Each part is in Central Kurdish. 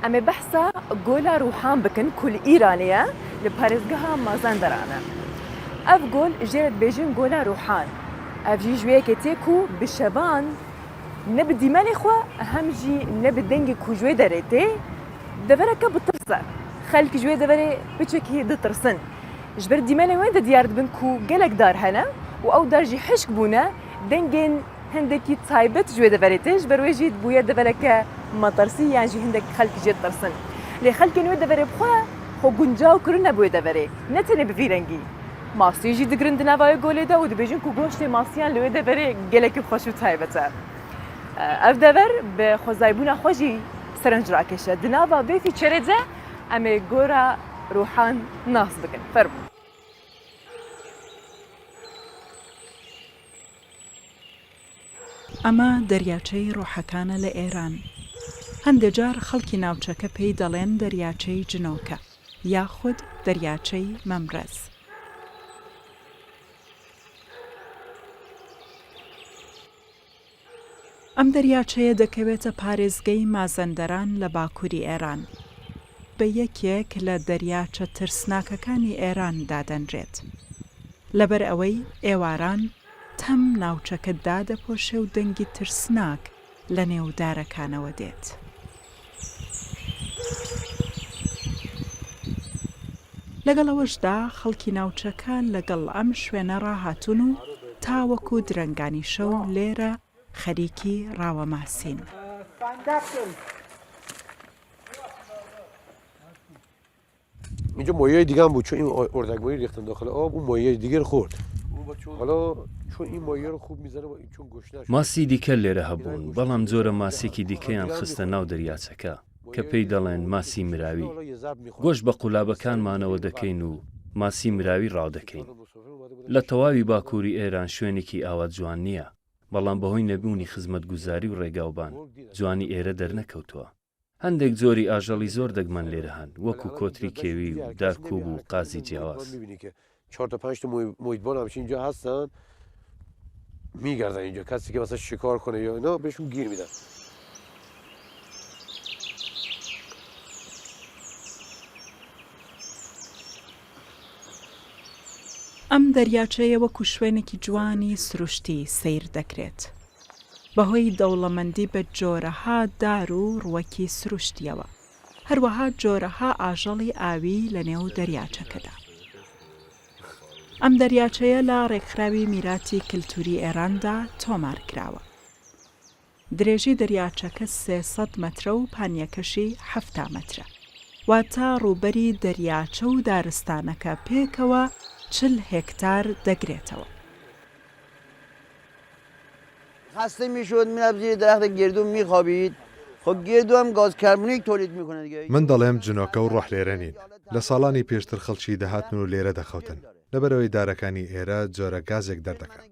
ئەمێ بەحسا گۆلا ڕوحان بکن کول ئیرانەیە لە پارێزگەها مازەندەرانە. ئەف گۆل ژێرت بێژن گۆلا ڕوحان. ئەف ژی ژوەیەکێ تێک و بشەبان نە bi dîmenê xwe hem jî ne bi dengê ku ji wê derê tê devereke bitirse. Xelk ji wê deverê biçekî ditirsin. Ji ber dîmenê wê de diyar dibin ku gelek dar hene û ew dar jî hişk bûne dengên hindekî taybet ji wê deverê tê ji ber wê jî bûye devereke metirsî yan jî hindek xelk jê tirsin. Lê xelkên wê deverê bixwe xwe guncaw kirine bi wê deverê ne tenê bi vî rengî. Masiyê jî digirin di nava wê golê de û dibêjin ku goştê masiyan li wê deverê gelekî xweş û taybet e. Ev dever bi xwezayîbûna xwe jî serenc rakeşe. Di nava vê fîçerê de em ê gora ڕوحان nas bikin. Fermû. ئەمە دەریاچەی ڕۆحەکانە لە ئێران. هەندێک جار خەڵکی ناوچەکە پێی دەڵێن دەریاچەی جنۆکە یاخود دەریاچەی مەمرەز. ئەم دەریاچەیە دەکەوێتە پارێزگەی مازەندەران لە باکووری ئێران. بە یەکێک لە دەریاچە ترسناکەکانی ئێران دادەنرێت. لەبەر ئەوەی ئێواران تەم ناوچەکەتدا دەپۆشێ و دەنگی ترسناک لە نێودارەکانەوە دێت. لەگەڵ ئەوەشدا خەڵکی ناوچەکە لەگەڵ ئەم شوێنە ڕاهاتون و تاوەکو درەنگانی شەو لێرە خەریکی ڕاوەماسین. اینجا مایه دیگه هم بود چون این اردکمایی ریختن داخل آب اون مایه دیگه رو خورد. حالا چون این مایه رو خوب میزنه چون گشنه شد. ماسی دیکە لێرە هەبوون بەڵام جۆرە ماسێکی دیکەیان خستە ناو دەریاچەکە کە پێی دەڵێن ماسی مراوی. گۆشت بە قولابەکانمانەوە دەکەین و ماسی مراوی ڕاودەکەین. لە تەواوی باکووری ئێران شوێنێکی ئاوا جوان نییە بەڵام بەهۆی نەبوونی خزمەتگوزاری و ڕێگاوبان جوانی ئێرە دەرنەکەوتووە. هەندێک جۆری ئاژەڵی زۆر دەگمەن لێرە هەن وەکو کۆتری کێوی و دارکوب و قازی جیاواز. 4 تا 5 تا محیطبان همش اینجا هستن میگردن اینجا کسی که مثلا شکار کنه یا اینا بهشون گیر میدن. ئەم دەریاچەیە وەکو شوێنێکی جوانی سروشتی سیر دەکرێت. بەهۆی دەوڵەمەندی بە جۆرەها دار و ڕوەکی سروشتیەوە. هەروەها جۆرەها ئاژەڵی ئاوی لە نێو دەریاچەکەدا. ئەم دەریاچەیە لە ڕێکخراوی میراتی کللتوری ئێراندا تۆمار کراوە. درێژی دەریاچەکە 300 مەترە و پانیەکەشی 7 مەترە. واتە ڕووبەری دەریاچە و دارستانەکە پێکەوە 40 هکتار دەگرێتەوە. خسته میشد میرفت زیر درخت گردو میخوابید. خب گردو هم گاز کربونیک تولید میکنه دیگه. من دەڵێم جنۆکە و ڕۆح لێرە نین. لە ساڵانی پێشتر خەڵکی دەهاتن و لێرە دەخەوتن. لەبەرەوەی دارەکانی ئێرە جۆرە گازێک دەردەکەن.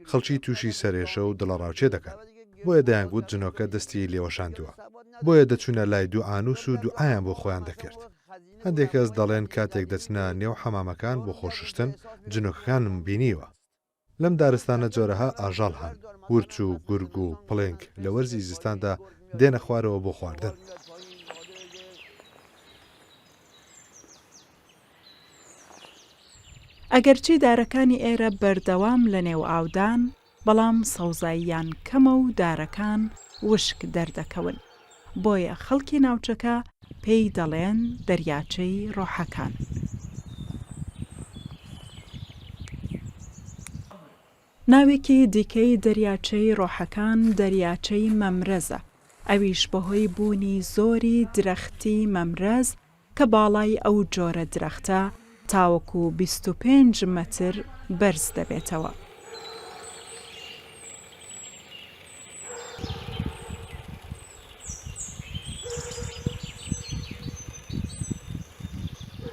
خەڵکی تووشی سەرێشە و دڵەڕاوچێ دەکەن. بۆیە دەیانگوت جنۆکە دەستی لێوەشاندووە. بۆیە دەچوونە لای دوو ئانووس و دوعایان بۆ خۆیان دەکرد. هەندێک کەس دەڵێن کاتێک دەچنە نێو حەمامەکان بۆ خۆششتن جنۆکەکانم بینیوە. لەم دارستانە جۆرەها ئاژەڵ هەن ورچ و گورگ و پڵنگ لە وەرزی زستاندا دێنە خوارەوە بۆ خواردن. ئەگەرچی دارەکانی ئێرە بەردەوام لە نێو ئاودان بەڵام سەوزاییان کەمە و دارەکان وشک دەردەکەون. بۆیە خەڵکی ناوچەکە پێی دەڵێن دەریاچەی ڕۆحەکان. ناوێکی دیکەی دەریاچەی ڕۆحەکان دەریاچەی مەمرەزە. ئەویش بەهۆی بوونی زۆری درەختی مەمرەز کە باڵای ئەو جۆرە درەختە تاوەکو 25 مەتر بەرز دەبێتەوە.